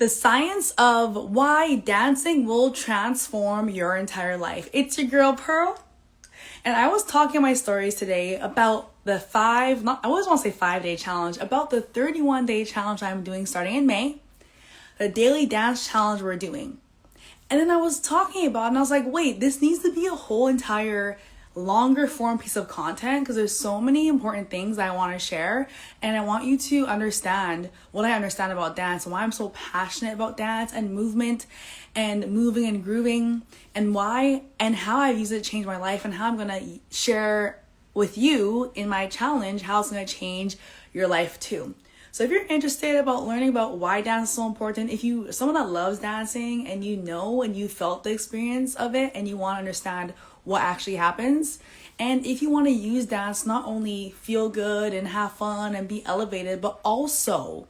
The science of why dancing will transform your entire life. It's your girl Pearl. And I was talking in my stories today about the I always want to say 5-day challenge, about the 31-day challenge I'm doing starting in May, the daily dance challenge we're doing. And then I was talking about it and I was like, wait, this needs to be a whole entire longer form piece of content because there's so many important things I want to share, and I want you to understand what I understand about dance and why I'm so passionate about dance and movement and moving and grooving, and why and how I've used it to change my life, and how I'm going to share with you in my challenge how it's going to change your life too. So if you're interested about learning about why dance is so important, if you someone that loves dancing and you know and you felt the experience of it and you want to understand what actually happens, and if you want to use dance not only feel good and have fun and be elevated, but also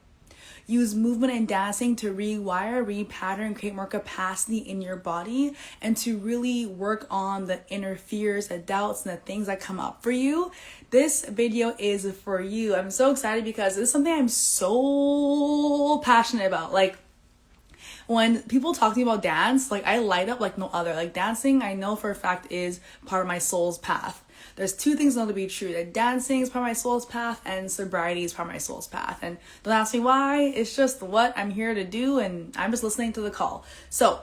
use movement and dancing to rewire, repattern, create more capacity in your body, and to really work on the inner fears, the doubts, and the things that come up for you, this video is for you. I'm so excited because this is something I'm so passionate about. Like, when people talk to me about dance, like, I light up like no other. Like, dancing, I know for a fact, is part of my soul's path. There's two things that know to be true: that dancing is part of my soul's path and sobriety is part of my soul's path. And don't ask me why, it's just what I'm here to do, and I'm just listening to the call. So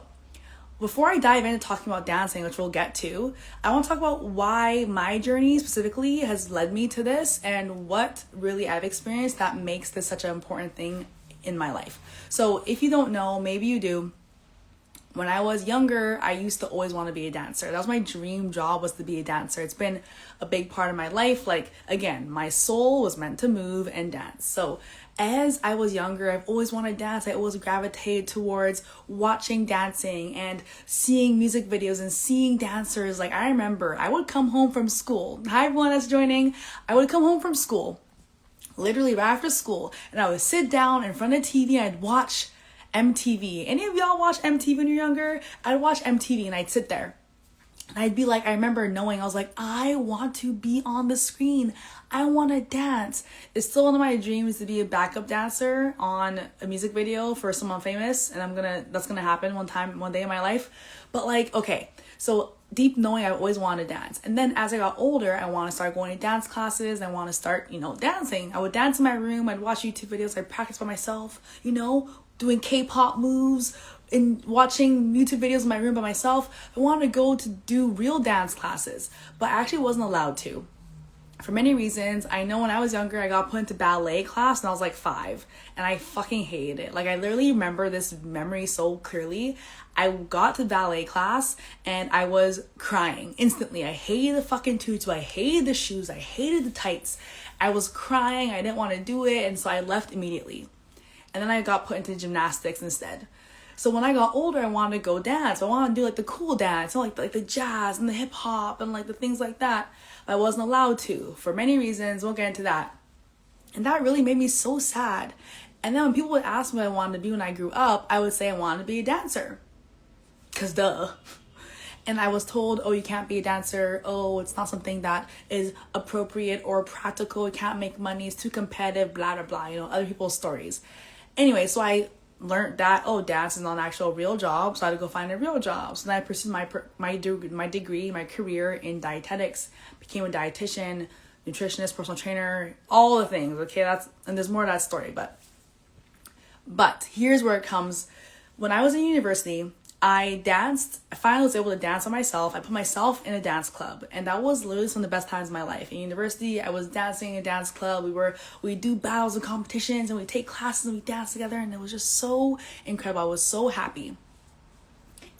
before I dive into talking about dancing, which we'll get to, I want to talk about why my journey specifically has led me to this and what really I've experienced that makes this such an important thing in my life. So if you don't know, maybe you do. When I was younger, I used to always want to be a dancer. That was my dream job, was to be a dancer. It's been a big part of my life. Like, again, my soul was meant to move and dance. So as I was younger, I've always wanted to dance. I always gravitated towards watching dancing and seeing music videos and seeing dancers. Like, I remember I would come home from school. Hi, everyone that's joining. I would come home from school, literally right after school, and I would sit down in front of TV and I'd watch MTV. Any of y'all watch MTV when you're younger? I'd watch MTV and I'd sit there and I'd be like, I remember knowing, I was like, I want to be on the screen. I want to dance. It's still one of my dreams to be a backup dancer on a music video for someone famous, and that's gonna happen one day in my life. But like, okay, so deep knowing, I always wanted to dance. And then as I got older, I want to start going to dance classes. I want to start, dancing. I would dance in my room. I'd watch YouTube videos. I'd practice by myself, doing K-pop moves and watching YouTube videos in my room by myself. I wanted to go to do real dance classes, but I actually wasn't allowed to. For many reasons. I know when I was younger, I got put into ballet class when I was like 5, and I fucking hated it. Like, I literally remember this memory so clearly. I got to ballet class and I was crying instantly. I hated the fucking tutu. I hated the shoes. I hated the tights. I was crying. I didn't want to do it, and so I left immediately. And then I got put into gymnastics instead. So when I got older, I wanted to go dance. I wanted to do like the cool dance, like the jazz and the hip hop and like the things like that. But I wasn't allowed to for many reasons. We'll get into that. And that really made me so sad. And then when people would ask me what I wanted to be when I grew up, I would say I wanted to be a dancer. 'Cause duh. And I was told, oh, you can't be a dancer. Oh, it's not something that is appropriate or practical. You can't make money. It's too competitive, blah, blah, blah. Other people's stories. Anyway, so I learned that, dance is not an actual real job. So I had to go find a real job. So then I pursued my degree, my career in dietetics, became a dietitian, nutritionist, personal trainer, all the things. Okay, and there's more to that story. But here's where it comes. When I was in university, I danced. I finally was able to dance on myself. I put myself in a dance club, and that was literally some of the best times of my life. In university, I was dancing in a dance club. We do battles and competitions, and we take classes and we dance together, and it was just so incredible. I was so happy.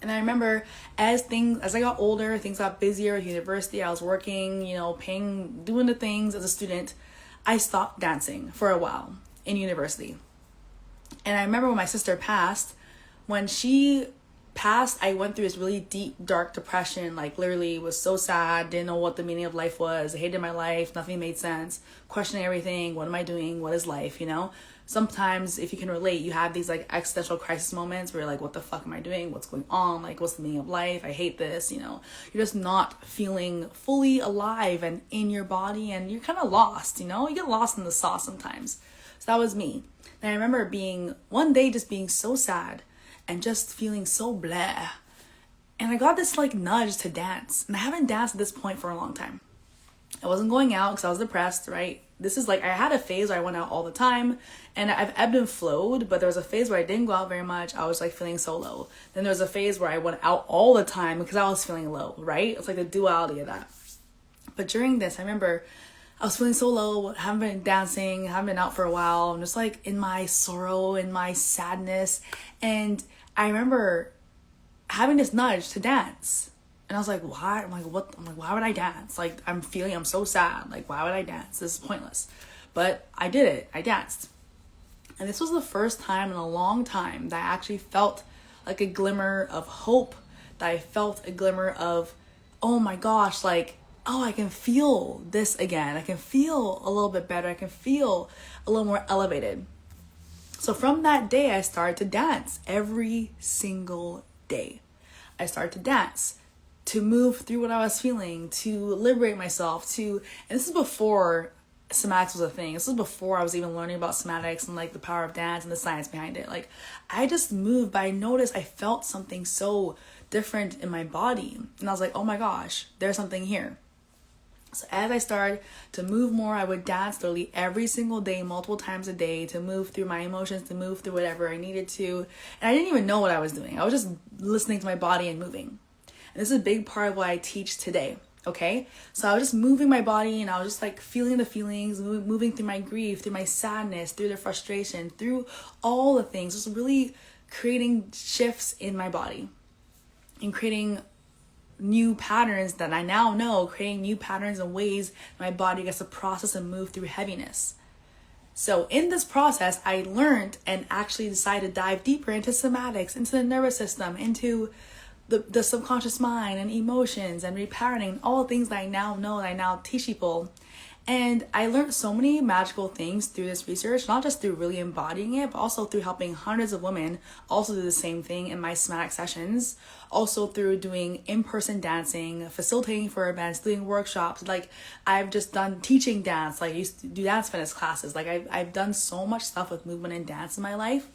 And I remember as I got older, things got busier at university. I was working, doing the things as a student. I stopped dancing for a while in university. And I remember when my sister passed, when she passed, I went through this really deep, dark depression. Like, literally was so sad, didn't know what the meaning of life was. I hated my life, nothing made sense, questioning everything. What am I doing? What is life? Sometimes, if you can relate, you have these like existential crisis moments where you're like, what the fuck am I doing? What's going on? Like, what's the meaning of life? I hate this. You're just not feeling fully alive and in your body, and you're kind of lost. You get lost in the sauce sometimes. So that was me. And I remember one day just being so sad and just feeling so blah. And I got this like nudge to dance. And I haven't danced at this point for a long time. I wasn't going out because I was depressed, right? This is like, I had a phase where I went out all the time, and I've ebbed and flowed, but there was a phase where I didn't go out very much. I was like feeling so low. Then there was a phase where I went out all the time because I was feeling low, right? It's like the duality of that. But during this, I remember I was feeling so low, haven't been dancing, haven't been out for a while. I'm just like in my sorrow, in my sadness. And I remember having this nudge to dance. And I was like, why? I'm like, why would I dance? Like, I'm so sad. Like, why would I dance? This is pointless. But I did it. I danced. And this was the first time in a long time that I actually felt like a glimmer of hope. That I felt a glimmer of, oh my gosh, like, oh, I can feel this again. I can feel a little bit better. I can feel a little more elevated. So from that day, I started to dance every single day. I started to dance, to move through what I was feeling, to liberate myself, and this is before somatics was a thing. This was before I was even learning about somatics and like the power of dance and the science behind it. Like, I just moved, but I noticed I felt something so different in my body. And I was like, oh my gosh, there's something here. So as I started to move more, I would dance literally every single day, multiple times a day, to move through my emotions, to move through whatever I needed to. And I didn't even know what I was doing. I was just listening to my body and moving. And this is a big part of what I teach today, okay? So I was just moving my body, and I was just like feeling the feelings, moving through my grief, through my sadness, through the frustration, through all the things. Just really creating shifts in my body and creating new patterns that I now know, creating new patterns and ways my body gets to process and move through heaviness. So in this process, I learned and actually decided to dive deeper into somatics, into the nervous system, into the subconscious mind and emotions and reparenting, all the things that I now know, that I now teach people. And I learned so many magical things through this research, not just through really embodying it, but also through helping hundreds of women also do the same thing in my somatic sessions, also through doing in-person dancing, facilitating for events, doing workshops. Like, I've just done teaching dance, like I used to do dance fitness classes. Like, I've done so much stuff with movement and dance in my life.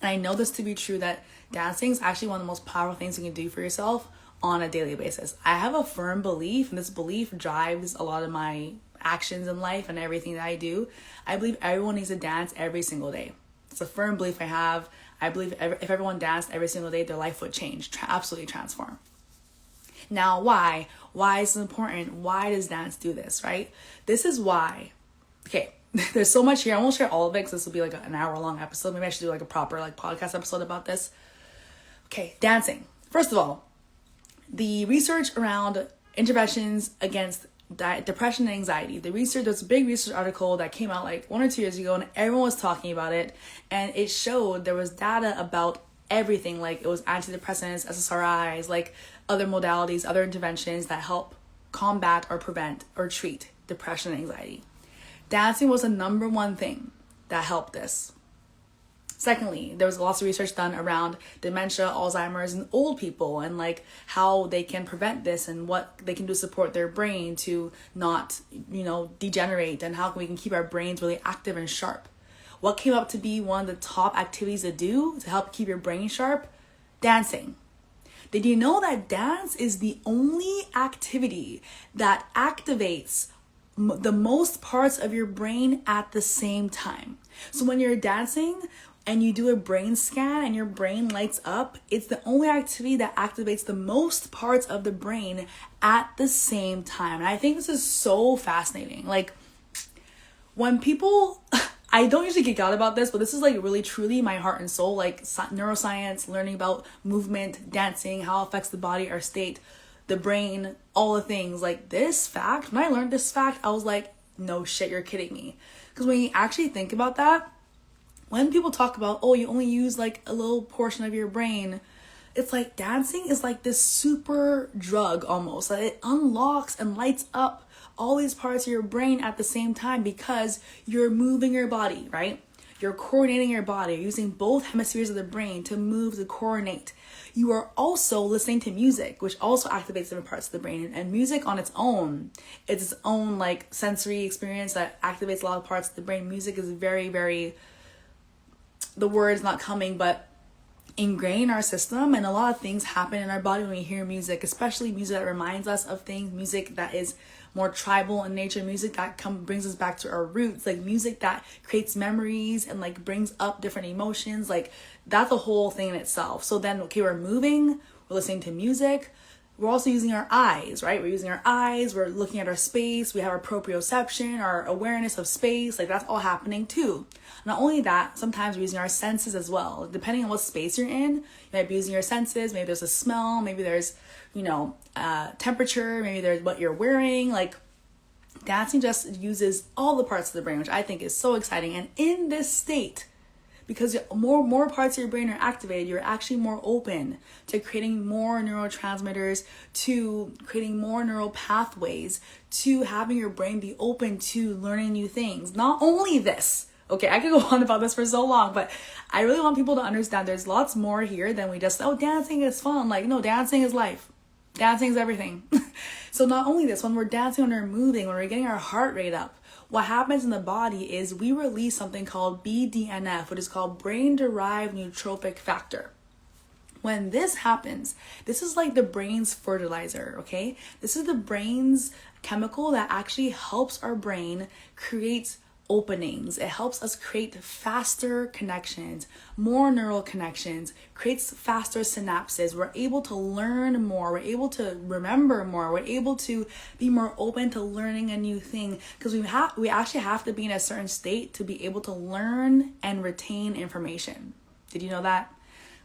And I know this to be true, that dancing is actually one of the most powerful things you can do for yourself on a daily basis. I have a firm belief, and this belief drives a lot of my actions in life and everything that I do. I believe everyone needs to dance every single day. It's a firm belief I have. I believe if everyone danced every single day, their life would change, absolutely transform. Now, why? Why is it important? Why does dance do this, right? This is why. Okay, there's so much here. I won't share all of it because this will be like an hour-long episode. Maybe I should do like a proper like podcast episode about this. Okay, dancing. First of all, the research around interventions against depression and anxiety. There's a big research article that came out like 1 or 2 years ago, and everyone was talking about it. And it showed there was data about everything. Like, it was antidepressants, SSRIs, like other modalities, other interventions that help combat or prevent or treat depression and anxiety. Dancing was the number one thing that helped this. Secondly, there was lots of research done around dementia, Alzheimer's, and old people, and like how they can prevent this and what they can do to support their brain to not, degenerate, and how we can keep our brains really active and sharp. What came up to be one of the top activities to do to help keep your brain sharp? Dancing. Did you know that dance is the only activity that activates the most parts of your brain at the same time? So when you're dancing and you do a brain scan and your brain lights up, it's the only activity that activates the most parts of the brain at the same time. And I think this is so fascinating. Like, when people, I don't usually geek out about this, but this is like really truly my heart and soul, like neuroscience, learning about movement, dancing, how it affects the body, our state, the brain, all the things. Like, this fact, when I learned this fact, I was like, no shit, you're kidding me. Because when you actually think about that, when people talk about, oh, you only use like a little portion of your brain, it's like dancing is like this super drug almost. Like, it unlocks and lights up all these parts of your brain at the same time because you're moving your body, right? You're coordinating your body. You're using both hemispheres of the brain to move, to coordinate. You are also listening to music, which also activates different parts of the brain. And music on its own, it's its own like sensory experience that activates a lot of parts of the brain. Music is very, very, the word's not coming, but ingrained in our system, and a lot of things happen in our body when we hear music, especially music that reminds us of things, music that is more tribal in nature, music that brings us back to our roots, like music that creates memories and like brings up different emotions. Like that's a whole thing in itself. So then, okay, we're moving, we're listening to music, we're also using our eyes, right? We're using our eyes, we're looking at our space, we have our proprioception, our awareness of space, like that's all happening too. Not only that, sometimes we're using our senses as well. Depending on what space you're in, you might be using your senses. Maybe there's a smell, maybe there's, temperature, maybe there's what you're wearing. Like dancing just uses all the parts of the brain, which I think is so exciting. And in this state, because more parts of your brain are activated, you're actually more open to creating more neurotransmitters, to creating more neural pathways, to having your brain be open to learning new things. Not only this, okay, I could go on about this for so long, but I really want people to understand there's lots more here than we just, dancing is fun. Like, no, dancing is life. Dancing is everything. So not only this, when we're dancing, when we're moving, when we're getting our heart rate up, what happens in the body is we release something called BDNF, which is called brain-derived neurotrophic factor. When this happens, this is like the brain's fertilizer, okay? This is the brain's chemical that actually helps our brain create openings. It helps us create faster connections, more neural connections, creates faster synapses. We're able to learn more. We're able to remember more. We're able to be more open to learning a new thing, because we actually have to be in a certain state to be able to learn and retain information. Did you know that?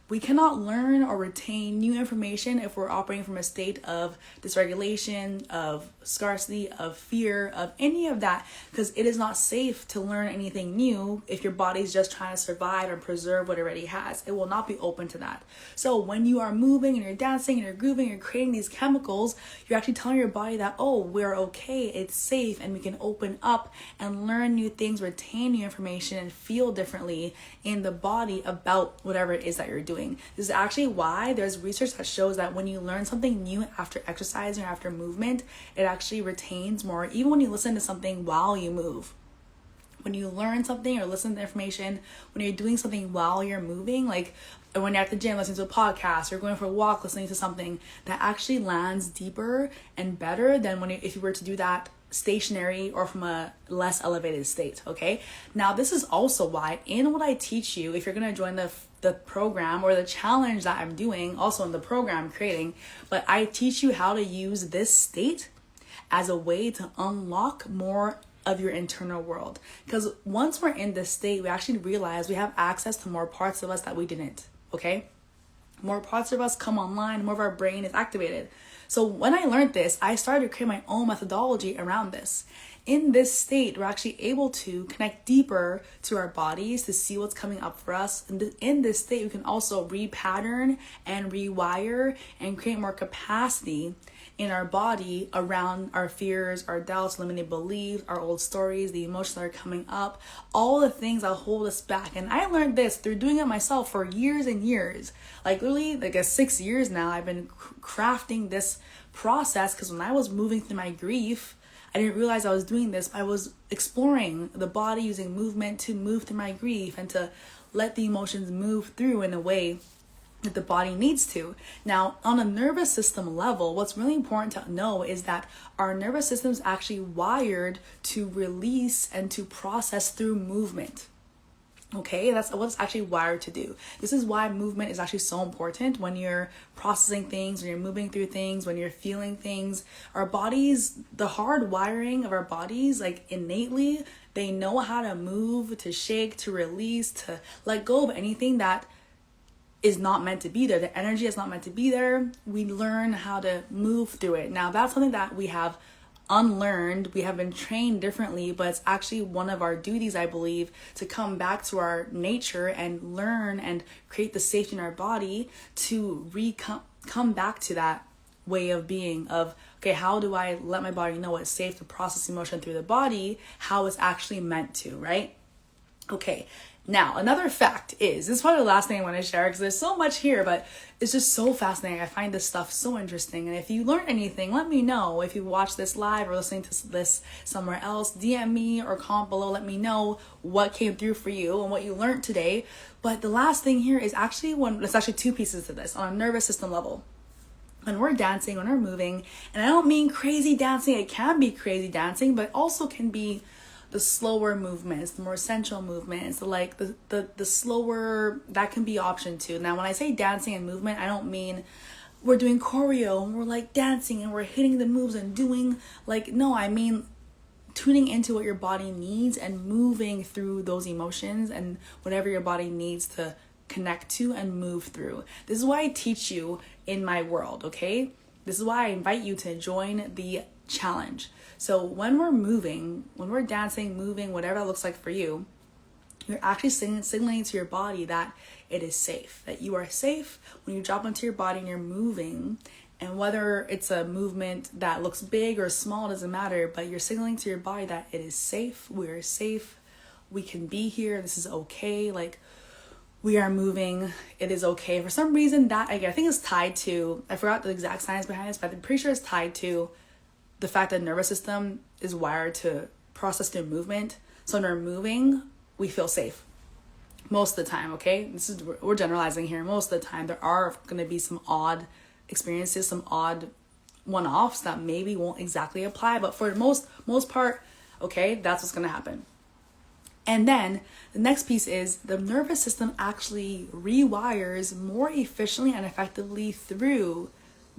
We cannot learn or retain new information if we're operating from a state of dysregulation, of scarcity, of fear, of any of that, because it is not safe to learn anything new if your body's just trying to survive and preserve what it already has. It will not be open to that. So when you are moving and you're dancing and you're grooving, you're creating these chemicals, you're actually telling your body that, oh, we're okay, it's safe, and we can open up and learn new things, retain new information, and feel differently in the body about whatever it is that you're doing. This is actually why there's research that shows that when you learn something new after exercising or after movement, it actually retains more, even when you listen to something while you move. When you learn something or listen to information, when you're doing something while you're moving, like when you're at the gym listening to a podcast or going for a walk listening to something, that actually lands deeper and better than if you were to do that stationary or from a less elevated state. Okay, now this is also why in what I teach you, if you're going to join the program or the challenge that I'm doing, also in the program creating, but I teach you how to use this state as a way to unlock more of your internal world. Because once we're in this state, we actually realize we have access to more parts of us that we didn't. Okay, more parts of us come online, more of our brain is activated. So when I learned this, I started to create my own methodology around this. In this state, we're actually able to connect deeper to our bodies to see what's coming up for us. And in this state, we can also repattern and rewire and create more capacity in our body around our fears, our doubts, limiting beliefs, our old stories, the emotions that are coming up, all the things that hold us back. And I learned this through doing it myself for years and years. Like literally, 6 years now, I've been crafting this process, because when I was moving through my grief, I didn't realize I was doing this. I was exploring the body using movement to move through my grief and to let the emotions move through in a way that the body needs to. Now, on a nervous system level, what's really important to know is that our nervous system is actually wired to release and to process through movement. Okay, that's what it's actually wired to do. This is why movement is actually so important when you're processing things, when you're moving through things, when you're feeling things. Our bodies, the hard wiring of our bodies, like innately, they know how to move, to shake, to release, to let go of anything that is not meant to be there. The energy is not meant to be there. We learn how to move through it. Now, that's something that we have unlearned. We have been trained differently, but it's actually one of our duties, I believe, to come back to our nature and learn and create the safety in our body to come back to that way of being of, okay, how do I let my body know it's safe to process emotion through the body, how it's actually meant to, right? Okay, Now, another fact is, this is probably the last thing I want to share because there's so much here, but it's just so fascinating. I find this stuff so interesting. And if you learn anything, let me know. If you watch this live or listening to this somewhere else, DM me or comment below. Let me know what came through for you and what you learned today. But the last thing here is actually there's actually two pieces to this on a nervous system level. When we're dancing, when we're moving, and I don't mean crazy dancing, it can be crazy dancing, but also can be the slower movements, the more essential movements, the slower, that can be option too. Now, when I say dancing and movement, I don't mean we're doing choreo and we're like dancing and we're hitting the moves and doing no, I mean tuning into what your body needs and moving through those emotions and whatever your body needs to connect to and move through. This is why I teach you in my world, okay? This is why I invite you to join the challenge. So when we're moving, when we're dancing, moving, whatever that looks like for you, you're actually signaling to your body that it is safe, that you are safe when you drop into your body and you're moving. And whether it's a movement that looks big or small, doesn't matter, but you're signaling to your body that it is safe, we're safe, we can be here, this is okay, we are moving, it is okay. For some reason that, I think is tied to, I forgot the exact science behind this, but I'm pretty sure it's tied to the fact that the nervous system is wired to process through movement. So when we're moving, we feel safe most of the time, okay? We're generalizing here. Most of the time, there are going to be some odd experiences, some odd one-offs that maybe won't exactly apply, but for the most part, okay, that's what's going to happen. And then the next piece is the nervous system actually rewires more efficiently and effectively through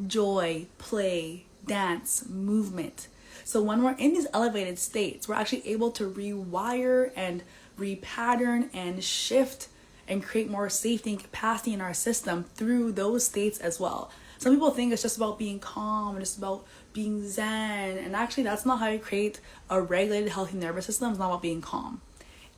joy, play, dance, movement. So when we're in these elevated states, we're actually able to rewire and repattern and shift and create more safety and capacity in our system through those states as well. Some people think it's just about being calm, just about being zen. And actually that's not how you create a regulated, healthy nervous system. It's not about being calm.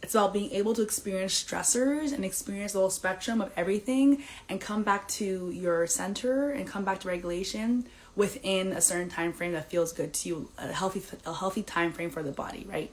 It's about being able to experience stressors and experience the whole spectrum of everything and come back to your center and come back to regulation within a certain time frame that feels good to you, a healthy time frame for the body, right?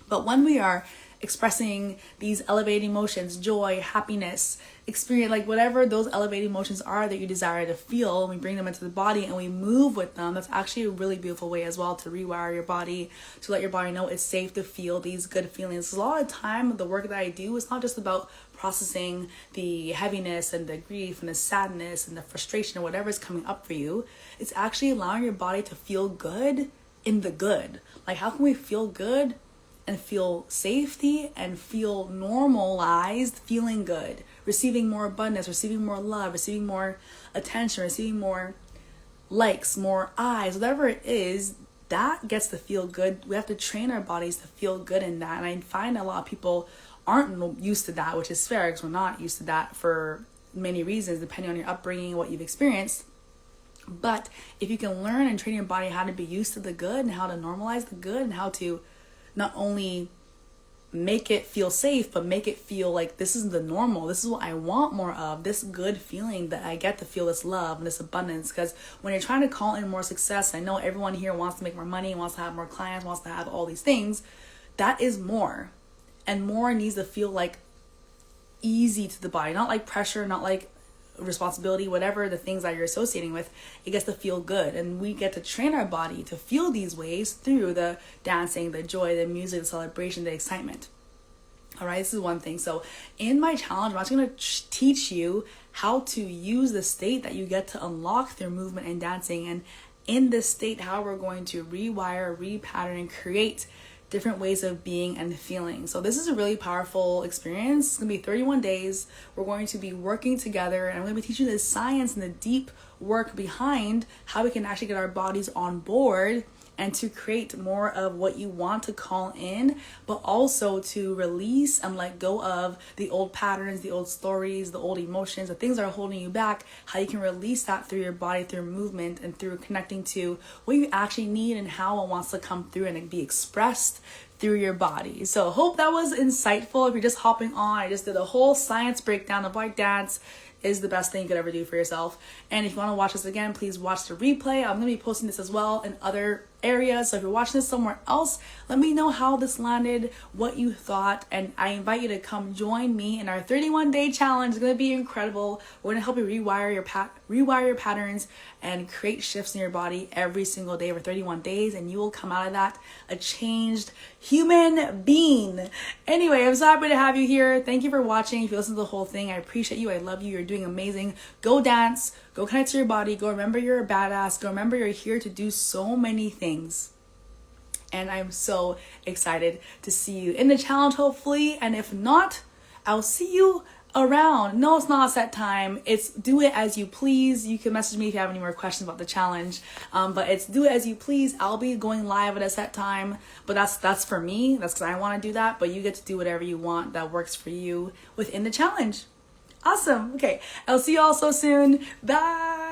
But when we are expressing these elevated emotions, joy, happiness, experience, whatever those elevated emotions are that you desire to feel, and we bring them into the body and we move with them, that's actually a really beautiful way as well to rewire your body, to let your body know it's safe to feel these good feelings. A lot of time, the work that I do is not just about processing the heaviness and the grief and the sadness and the frustration or whatever is coming up for you. It's actually allowing your body to feel good in the good. How can we feel good and feel safety and feel normalized, feeling good, receiving more abundance, receiving more love, receiving more attention, receiving more likes, more eyes, whatever it is, that gets to feel good. We have to train our bodies to feel good in that. And I find a lot of people aren't used to that, which is fair because we're not used to that for many reasons, depending on your upbringing, what you've experienced. But if you can learn and train your body how to be used to the good and how to normalize the good and how to not only make it feel safe, but make it feel like this is the normal. This is what I want more of, this good feeling that I get to feel this love and this abundance. Because when you're trying to call in more success, I know everyone here wants to make more money, wants to have more clients, wants to have all these things. That is more. And more needs to feel easy to the body, not like pressure, not like responsibility, whatever the things that you're associating with. It gets to feel good, and we get to train our body to feel these ways through the dancing, the joy, the music, the celebration, the excitement. All right, this is one thing. So in my challenge, I'm actually going to teach you how to use the state that you get to unlock through movement and dancing, and in this state, how we're going to rewire, repattern, and create different ways of being and feeling. So this is a really powerful experience. It's going to be 31 days. We're going to be working together, and I'm going to be teaching the science and the deep work behind how we can actually get our bodies on board and to create more of what you want to call in, but also to release and let go of the old patterns, the old stories, the old emotions, the things that are holding you back, how you can release that through your body, through movement, and through connecting to what you actually need and how it wants to come through and be expressed through your body. So hope that was insightful. If you're just hopping on, I just did a whole science breakdown of why dance is the best thing you could ever do for yourself. And if you want to watch this again, please watch the replay. I'm going to be posting this as well in other areas. So if you're watching this somewhere else, let me know how this landed, what you thought, and I invite you to come join me in our 31-day challenge. It's going to be incredible. We're going to help you rewire your patterns and create shifts in your body every single day for 31 days, and you will come out of that a changed human being. Anyway, I'm so happy to have you here. Thank you for watching. If you listen to the whole thing, I appreciate you. I love you. You're doing amazing. Go dance. Go connect to your body. Go remember you're a badass. Go remember you're here to do so many things. And I'm so excited to see you in the challenge, hopefully. And if not, I'll see you around. No, it's not a set time. It's do it as you please. You can message me if you have any more questions about the challenge. But it's do it as you please. I'll be going live at a set time, but that's for me. That's because I want to do that. But you get to do whatever you want that works for you within the challenge. Awesome. Okay. I'll see you all so soon. Bye.